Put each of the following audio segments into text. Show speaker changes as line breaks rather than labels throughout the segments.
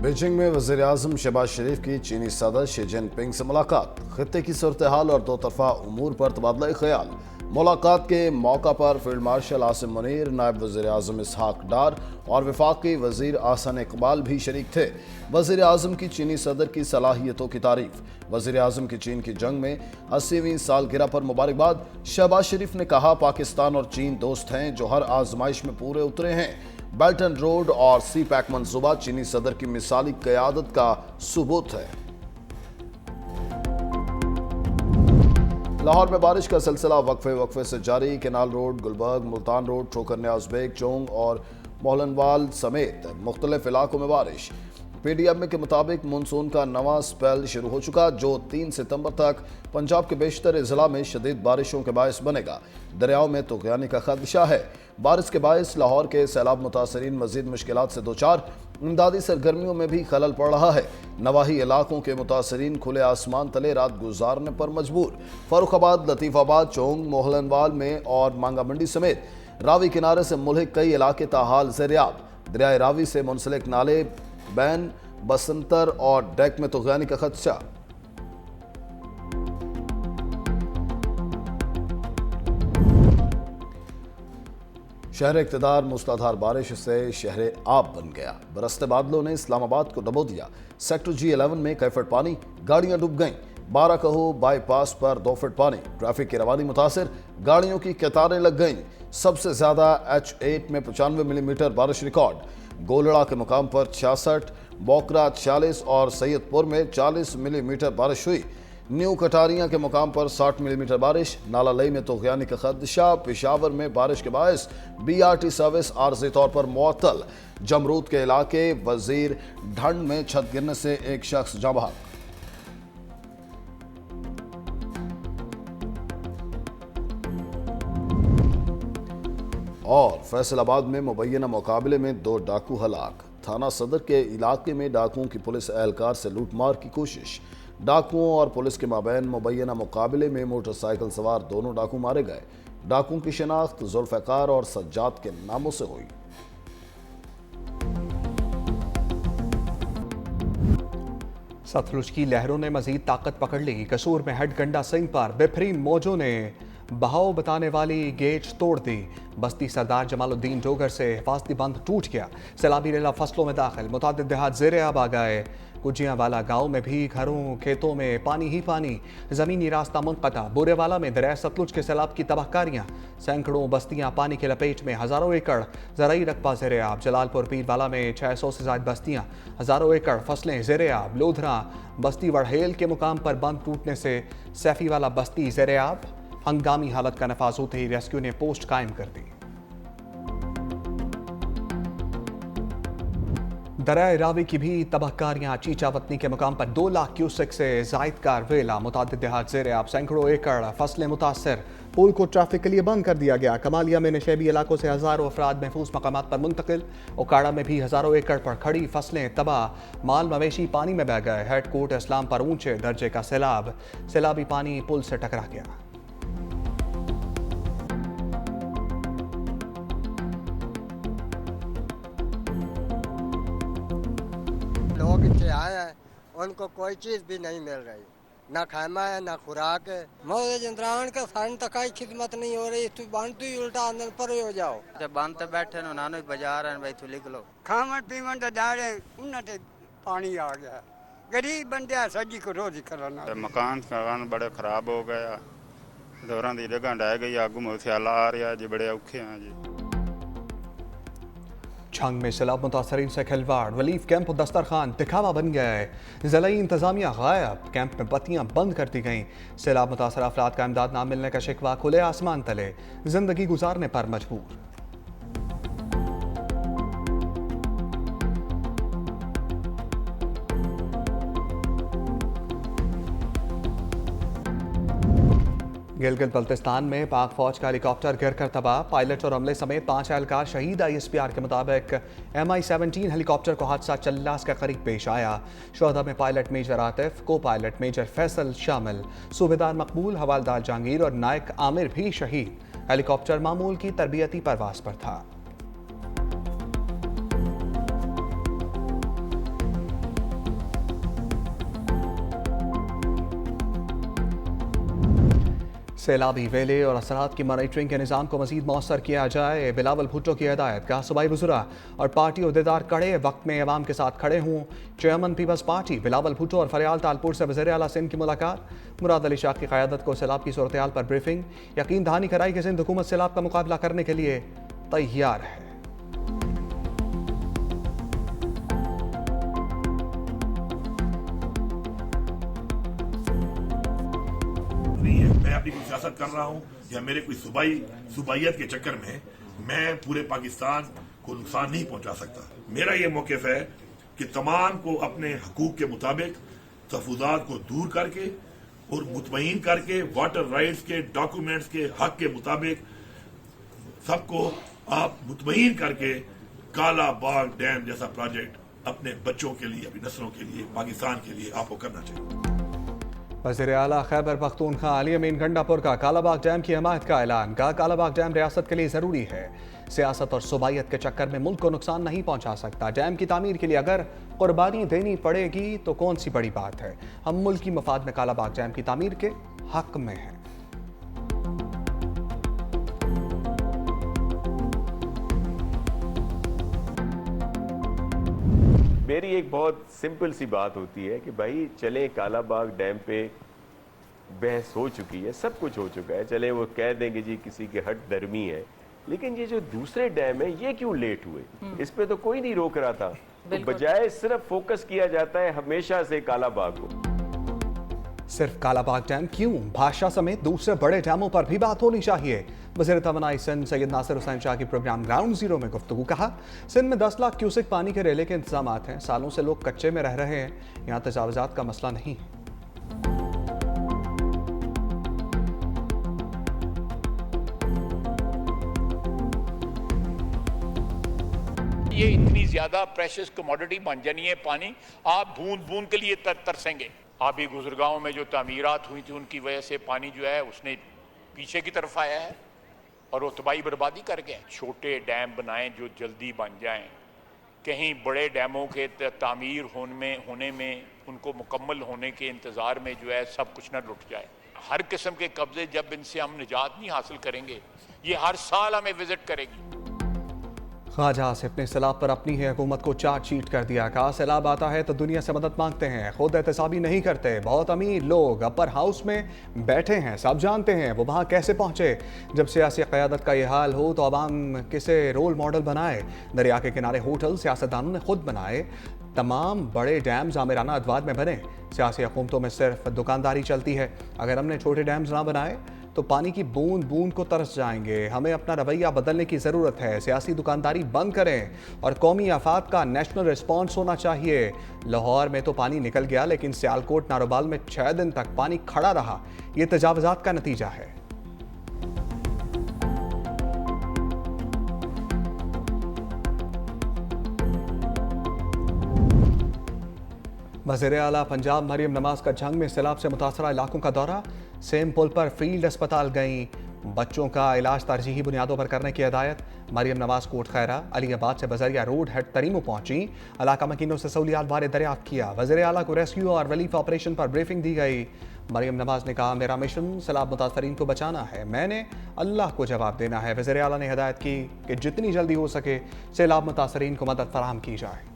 Beijing में वज़ीर-ए-आज़म शहबाज शरीफ की चीनी सदर शी जिनपिंग से मुलाकात, खित्ते की सूरत हाल और दो तरफा उमूर पर तबादला ख्याल। मुलाकात के मौका पर फील्ड मार्शल आसिम मुनीर, नायब वज़ीर-ए-आज़म इसहाक डार और वफाकी वज़ीर आसन इकबाल भी शरीक थे। वज़ीर-ए-आज़म की चीनी सदर की सलाहियतों की तारीफ। वज़ीर-ए-आज़म की चीन की जंग में 80वीं सालगिरह पर मुबारकबाद। शहबाज शरीफ ने कहा, पाकिस्तान और चीन दोस्त हैं जो हर आजमाइश में पूरे उतरे हैं। बेल्ट एंड रोड और सी पैक मंसूबा चीनी सदर की मिसाली क़यादत का सबूत है। लाहौर में बारिश का सिलसिला वक्फे से जारी। Canal Road, Gulberg, Multan Road, Thokar Niazbeg, चोंग और मोहलनवाल समेत मुख्तलिफ इलाकों में बारिश। पीडीएम के मुताबिक मानसून का नवा स्पेल शुरू हो चुका, जो 3 सितंबर तक पंजाब के बेशतर जिला में शदीद बारिशों के बायस बनेगा। दरियाओं में तुग़यानी का खदशा है। बारिश के बायस लाहौर के सैलाब मुतासरीन मजीद मुश्किलात से दो चार। इमदादी सरगर्मियों में भी खलल पड़ रहा है। नवाही इलाकों के मुतासरीन खुले आसमान तले रात गुजारने पर मजबूर। फर्रुखाबाद, लतीफ़ाबाद, चोंग, मोहलनवाल में और मांगा मंडी समेत रावी किनारे से मुल्हिक कई इलाके ताहाल ज़ेरियाब। दरियाए रावी से मुंसलिक नाले बैन, बसंतर और डेक में तुग़यानी का खदशा। शहर इक़्तिदार मूसलाधार बारिश से शहर आब बन गया। बरसते बादलों ने इस्लामाबाद को डबो दिया। सेक्टर G11 में कई फुट पानी, गाड़ियां डूब गईं। 12 कहो बाईपास पर 2 फुट पानी, ट्रैफिक की रवानी मुतासिर, गाड़ियों की कतारें लग गईं। सबसे ज्यादा H8 में 95 मिलीमीटर बारिश रिकॉर्ड। गोलड़ा के मुकाम पर 66, बोकरा 40 और सैयदपुर में 40 मिलीमीटर बारिश हुई। न्यू कटारियां के मुकाम पर 60 मिलीमीटर बारिश। नाला लई में तुग़यानी का खदशा। पेशावर में बारिश के बायस BRT सर्विस आर्जी तौर पर मुअत्तल। जमरूद के इलाके वजीर ढंड में छत गिरने से एक शख्स जाँ बहक। और फैसलाबाद में मुबैना मुकाबले में 2 डाकू हलाक। थाना सदर के इलाके में डाकुओं की पुलिस एहलकार से लूटमार की कोशिश। डाकुओं और पुलिस के माबैन मुबैना मुकाबले में मोटरसाइकिल सवार दोनों डाकू मारे गए। डाकुओं की शिनाख्त जुल्फ़िकार और सज्जाद के नामों से हुई।
सतलुज की लहरों ने मजीद ताकत पकड़ ली। कसूर में हेडगंडा सिंह पर बेफरीन मौजों ने बहाव बताने वाली गेज तोड़ दी। बस्ती सरदार जमालुद्दीन डोगर से हिफाजती बंद टूट गया। सैलाबी रेला फसलों में दाखिल, मुतादिद देहात ज़ेरे आब आ गए। गुजियावाला गांव में भी घरों खेतों में पानी ही पानी। ज़मीनी रास्ता मुनक़ता। बोरेवाला में दरिया सतलुज के सैलाब की तबाहकारियाँ। सैकड़ों बस्तियाँ पानी के लपेट में। हज़ारों एकड़ ज़राई रकबा ज़ेरे आब। जलालपुर पीरवाला में 600 से ज़ायद बस्तियाँ, हज़ारों एकड़ फसलें ज़ेरे आब। लोधरा बस्ती वड़हेल के मुकाम पर बंद टूटने से सैफी वाला बस्ती ज़ेरे आब। हंगामी हालत का नफाज होते ही रेस्क्यू ने पोस्ट कायम कर दी। दरिया रावी की भी तबाहकारियां। चीचा वतनी के मुकाम पर 2 लाख क्यूसेक से जायद का वेला। मुतादिद देहात ज़ेरे आब। सैकड़ों एकड़ फसलें मुतासर। पुल को ट्रैफिक के लिए बंद कर दिया गया। कमालिया में नशेबी इलाकों से हज़ारों अफराद महफूज मकामात पर मुंतकिल। ओकाड़ा में भी हज़ारों एकड़ पर खड़ी फसलें तबाह। माल मवेशी पानी में बह गए। हेड कोर्ट इस्लाम पर ऊंचे दर्जे का सैलाब। सैलाबी पानी पुल से टकरा गया।
लोग इतने आए हैं, उनको कोई चीज़ भी नहीं मिल रही, ना खाना है ना खुराक है।
मोदी जंद्रान का सन तक कोई खिदमत नहीं हो रही। तू बंद तू ही उल्टा अंदर पर हो जाओ।
जब बंद तो बैठे नो नानो बाजार है भाई, तू लिख लो।
खावन पीवन तो जा रहे उन्हें पानी आ गया। गरीब बंदे सजी को रोज करना।
मकान बड़े खराब हो गया। दौरान की जगह ढह गई, आगू में सियाला आ रहा जी, बड़े औखे हैं जी।
छंग में सैलाब मुतासरीन से खिलवाड़। रिलीफ कैंप और दस्तरखान दिखावा बन गया है। ज़िलाई इंतजामिया गायब। कैंप में बत्तियां बंद कर दी गईं। सैलाब मुतासर अफराद का इमदाद ना मिलने का शिकवा। खुले आसमान तले जिंदगी गुजारने पर मजबूर। गिलगित बल्तिस्तान में पाक फौज का हेलीकॉप्टर गिरकर तबाह। पायलट और अमले समेत 5 एहलकार शहीद। ISPR के मुताबिक MI-17 हेलीकॉप्टर को हादसा चल्लास के करीब पेश आया। शुहदा में पायलट मेजर आतिफ, को पायलट मेजर फैसल शामिल। सूबेदार मकबूल, हवालदार जहांगीर और नायक आमिर भी शहीद। हेलीकॉप्टर मामूल की तरबियती परवाज पर था। सैलाबी वेले और असरात की मॉनिटरिंग के निज़ाम को मज़ीद मौसर किया जाए। बिलावल भुट्टो की हिदायत। कहा सूबाई वज़रा और पार्टी अहदेदार कड़े वक्त में अवाम के साथ खड़े हों। चेयरमैन पीपल्स पार्टी बिलावल भुट्टो और फरियाल तालपुर से वज़ीर आला सिंध की मुलाकात। मुराद अली शाह की क़यादत को सैलाब की सूरत हाल पर ब्रीफिंग। यकीन दहानी कराई कि सिंध हुकूमत सैलाब का मुकाबला करने के लिए तैयार है।
नहीं है मैं अपनी कोई सियासत कर रहा हूँ या मेरे कोई सुबाइयत के चक्कर में मैं पूरे पाकिस्तान को नुकसान नहीं पहुंचा सकता। मेरा ये मौक़िफ़ है कि तमाम को अपने हकूक के मुताबिक तहफ़्फ़ुज़ात को दूर करके और मुतमईन करके वाटर राइट्स के डॉक्यूमेंट्स के हक के मुताबिक सबको आप मुतमईन करके काला बाग डैम जैसा प्रोजेक्ट अपने बच्चों के लिए, अपनी नस्लों के लिए, पाकिस्तान के लिए आपको करना चाहिए।
वज़ीर आला खैबर पख्तूनख्वा अली अमीन गंडापुर का कालाबाग डैम की हमायत का ऐलान। कहा कालाबाग डैम रियासत के लिए ज़रूरी है। सियासत और सूबाइयत के चक्कर में मुल्क को नुकसान नहीं पहुंचा सकता। डैम की तामीर के लिए अगर कुर्बानी देनी पड़ेगी तो कौन सी बड़ी बात है। हम मुल्क की मफाद में कालाबाग डैम की तामीर के हक में हैं।
मेरी एक बहुत सिंपल सी बात होती है कि भाई चले कालाबाग डैम पे बहस हो चुकी है, सब कुछ हो चुका है, चले वो कह देंगे जी किसी के हट दरमी है, लेकिन ये जो दूसरे डैम है ये क्यों लेट हुए, इस पे तो कोई नहीं रोक रहा था। तो बजाय सिर्फ फोकस किया जाता है हमेशा से कालाबाग को।
सिर्फ कालाबाग डैम क्यों, भाषा समेत दूसरे बड़े डैमों पर भी बात होनी चाहिए। वज़ीर तवानाई सिंध सैयद नासिर हुसैन शाह की प्रोग्राम ग्राउंड जीरो में गुफ्तगू। कहा सिंध में 10 लाख क्यूसेक पानी के रेले के इंतजाम हैं। सालों से लोग कच्चे में रह रहे हैं। यहाँ तजावुज़ात का मसला नहीं है।
ये इतनी ज्यादा प्रेशियस कमोडिटी बन जानी है पानी, आप बूंद बूंद के लिए तरसेंगे। आबी गुजरगांव में जो तामीरात हुई थी उनकी वजह से पानी जो है उसने पीछे की तरफ आया है और वो तबाही बर्बादी कर गए। छोटे डैम बनाएं जो जल्दी बन जाएं, कहीं बड़े डैमों के तामीर होने में उनको मुकम्मल होने के इंतज़ार में जो है सब कुछ ना लुट जाए। हर किस्म के कब्जे जब इनसे हम निजात नहीं हासिल करेंगे, ये हर साल हमें विजिट करेगी।
ख्वाजा आसिफ ने सैलाब पर अपनी ही हुकूमत को चार्जशीट कर दिया। कहा सैलाब आता है तो दुनिया से मदद मांगते हैं, खुद एहतसाबी नहीं करते। बहुत अमीर लोग अपर हाउस में बैठे हैं, सब जानते हैं वो वहाँ कैसे पहुँचे। जब सियासी क़यादत का ये हाल हो तो अवाम किसे रोल मॉडल बनाए। दरिया के किनारे होटल सियासतदानों ने खुद बनाए। तमाम बड़े डैम्स आमिराना अदवार में बने। सियासी हुकूमतों में सिर्फ दुकानदारी चलती है। अगर हमने छोटे डैम्स ना बनाए तो पानी की बूंद बूंद को तरस जाएंगे। हमें अपना रवैया बदलने की ज़रूरत है। सियासी दुकानदारी बंद करें और कौमी आफात का नेशनल रिस्पॉन्स होना चाहिए। लाहौर में तो पानी निकल गया, लेकिन सियालकोट नारोबाल में 6 दिन तक पानी खड़ा रहा। ये तजावुज़ात का नतीजा है। वज़ीर आला पंजाब मरियम नवाज का जंग में सैलाब से मुतासरा इलाकों का दौरा। सेम पुल पर फील्ड अस्पताल गईं। बच्चों का इलाज तरजीही बुनियादों पर करने की हिदायत। मरियम नवाज कोट खैरा अलीबाद से बजरिया रोड हेड तरीमो पहुंची। इलाका मकीनों से सहूलियात बारे दरियाफ्त किया। वज़ीर आला को रेस्क्यू और रिलीफ ऑपरेशन पर ब्रीफिंग दी गई। मरियम नवाज ने कहा मेरा मिशन सैलाब मुतासरीन को बचाना है, मैंने अल्लाह को जवाब देना है। वज़ीर आला ने हिदायत की कि जितनी जल्दी हो सके सैलाब मुतासरीन को मदद फराहम की जाए।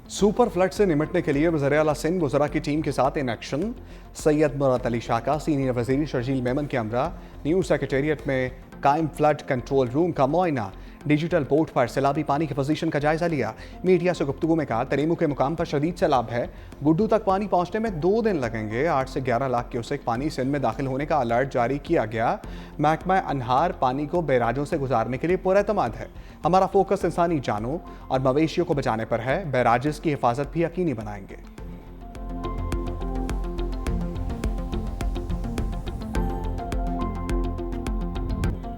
सुपर फ्लड से निपटने के लिए वज़ीर आला सिंध वज़रा की टीम के साथ इन एक्शन। सैयद मुराद अली शाह का सीनियर वज़ीर शर्जील मेमन के हमरा न्यू सेक्रेटेरिएट में कायम फ्लड कंट्रोल रूम का मुआयना। डिजिटल बोर्ड पर सैलाबी पानी की पोजीशन का जायजा लिया। मीडिया से गुफ्तगू में कहा तरीमू के मुकाम पर शदीद सैलाब है, गुड्डू तक पानी पहुंचने में 2 दिन लगेंगे। 8 से 11 लाख क्यूसेक पानी सिंध में दाखिल होने का अलर्ट जारी किया गया। महकमा अनहार पानी को बैराजों से गुजारने के लिए पुरएतमाद है। हमारा फोकस इंसानी जानों और मवेशियों को बचाने पर है। बैराजेस की हिफाजत भी यकीनी बनाएंगे।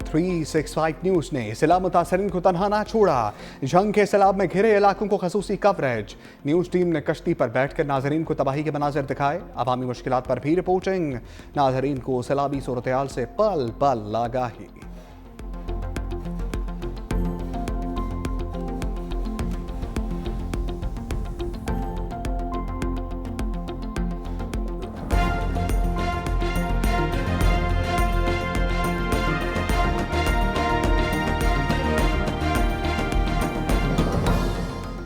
थ्री 365 न्यूज़ ने सैलाब मुतासरीन को तनहा ना छोड़ा। जंग के सैलाब में घिरे इलाकों को खसूसी कवरेज। न्यूज़ टीम ने कश्ती पर बैठकर नाजरीन को तबाही के मनाजिर दिखाए। अवामी मुश्किलात पर भी रिपोर्टिंग। नाजरीन को सैलाबी सूरत हाल से पल पल आगाही।